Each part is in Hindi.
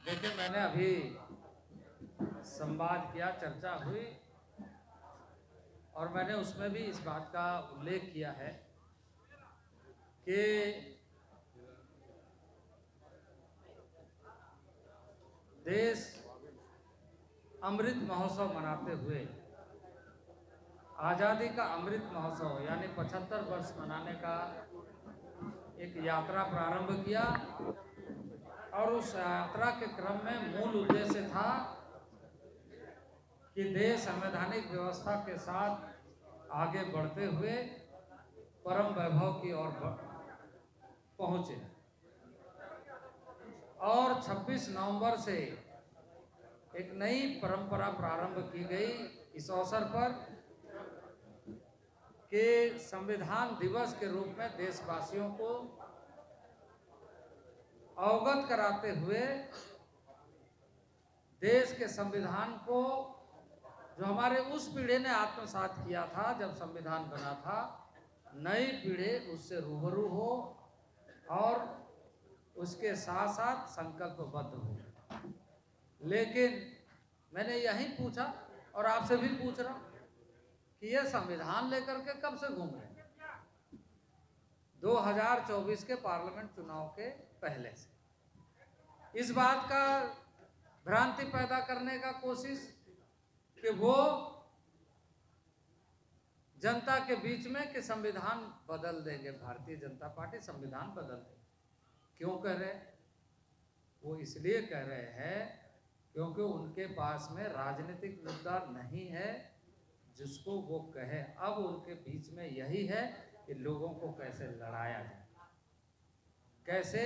देखिए, मैंने अभी संवाद किया, चर्चा हुई और मैंने उसमें भी इस बात का उल्लेख किया है कि देश अमृत महोत्सव मनाते हुए आज़ादी का अमृत महोत्सव यानी 75 वर्ष मनाने का एक यात्रा प्रारंभ किया और उस यात्रा के क्रम में मूल उद्देश्य था कि देश संवैधानिक व्यवस्था के साथ आगे बढ़ते हुए परम वैभव की ओर पहुंचे। और 26 नवंबर से एक नई परंपरा प्रारंभ की गई इस अवसर पर कि संविधान दिवस के रूप में देशवासियों को अवगत कराते हुए देश के संविधान को, जो हमारे उस पीढ़ी ने आत्मसात किया था जब संविधान बना था, नई पीढ़ी उससे रूबरू हो और उसके साथ साथ संकल्पबद्ध हो। लेकिन मैंने यही पूछा और आपसे भी पूछ रहा हूं कि यह संविधान लेकर के कब से घूम रहे हैं? 2024 के पार्लियामेंट चुनाव के पहले से इस बात का भ्रांति पैदा करने का कोशिश कि वो जनता के बीच में कि संविधान बदल देंगे, भारतीय जनता पार्टी संविधान बदल देगी। क्यों कह रहे हैं? वो इसलिए कह रहे हैं क्योंकि उनके पास में राजनीतिक मुद्दा नहीं है जिसको वो कहे। अब उनके बीच में यही है कि लोगों को कैसे लड़ाया जाए, कैसे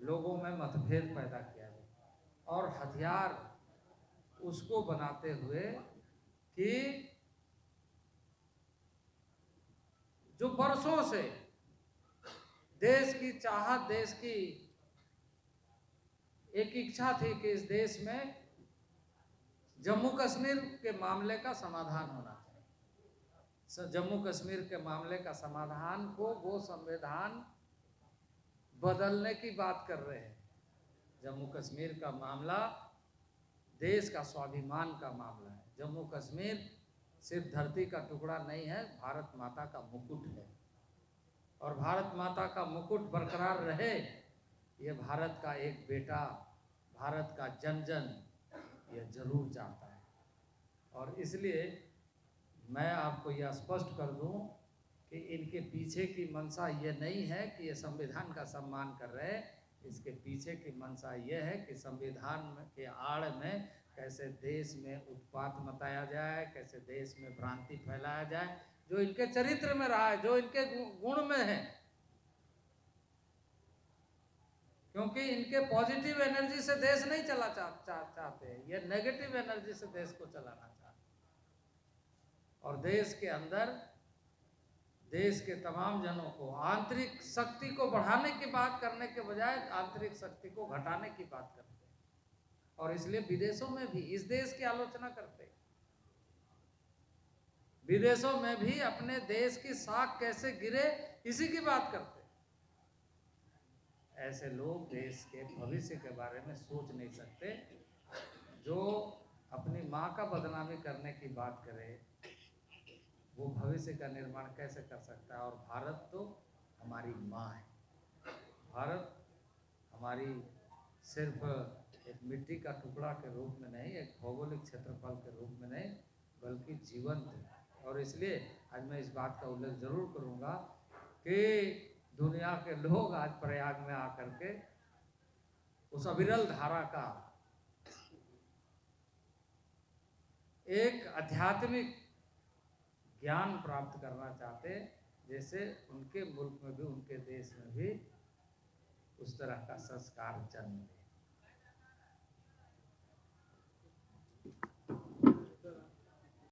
लोगों में मतभेद पैदा किया जाए, और हथियार उसको बनाते हुए कि जो बरसों से देश की चाहत, देश की एक इच्छा थी कि इस देश में जम्मू कश्मीर के मामले का समाधान होना चाहिए। जम्मू कश्मीर के मामले का समाधान को वो संविधान बदलने की बात कर रहे हैं। जम्मू कश्मीर का मामला देश का स्वाभिमान का मामला है। जम्मू कश्मीर सिर्फ धरती का टुकड़ा नहीं है, भारत माता का मुकुट है। और भारत माता का मुकुट बरकरार रहे, ये भारत का एक बेटा, भारत का जन जन ये जरूर चाहता है। और इसलिए मैं आपको यह स्पष्ट कर दूं कि इनके पीछे की मंशा ये नहीं है कि ये संविधान का सम्मान कर रहे हैं। इसके पीछे की मंशा ये है कि संविधान के आड़ में कैसे देश में उत्पात मचाया जाए, कैसे देश में भ्रांति फैलाया जाए, जो इनके चरित्र में रहा है, जो इनके गुण में है। क्योंकि इनके पॉजिटिव एनर्जी से देश नहीं चला चाहते, ये नेगेटिव एनर्जी से देश को चलाना चाहते। और देश के अंदर देश के तमाम जनों को आंतरिक शक्ति को बढ़ाने की बात करने के बजाय आंतरिक शक्ति को घटाने की बात करते हैं। और इसलिए विदेशों में भी इस देश की आलोचना करते हैं। विदेशों में भी अपने देश की साख कैसे गिरे इसी की बात करते हैं। ऐसे लोग देश के भविष्य के बारे में सोच नहीं सकते। जो अपनी माँ का बदनामी करने की बात करे वो भविष्य का निर्माण कैसे कर सकता है? और भारत तो हमारी माँ है। भारत हमारी सिर्फ एक मिट्टी का टुकड़ा के रूप में नहीं, एक भौगोलिक क्षेत्रफल के रूप में नहीं, बल्कि जीवंत है। और इसलिए आज मैं इस बात का उल्लेख जरूर करूँगा कि दुनिया के लोग आज प्रयाग में आकर के उस अविरल धारा का एक आध्यात्मिक ज्ञान प्राप्त करना चाहते, जैसे उनके मुल्क में भी, उनके देश में भी उस तरह का संस्कार जन्म ले।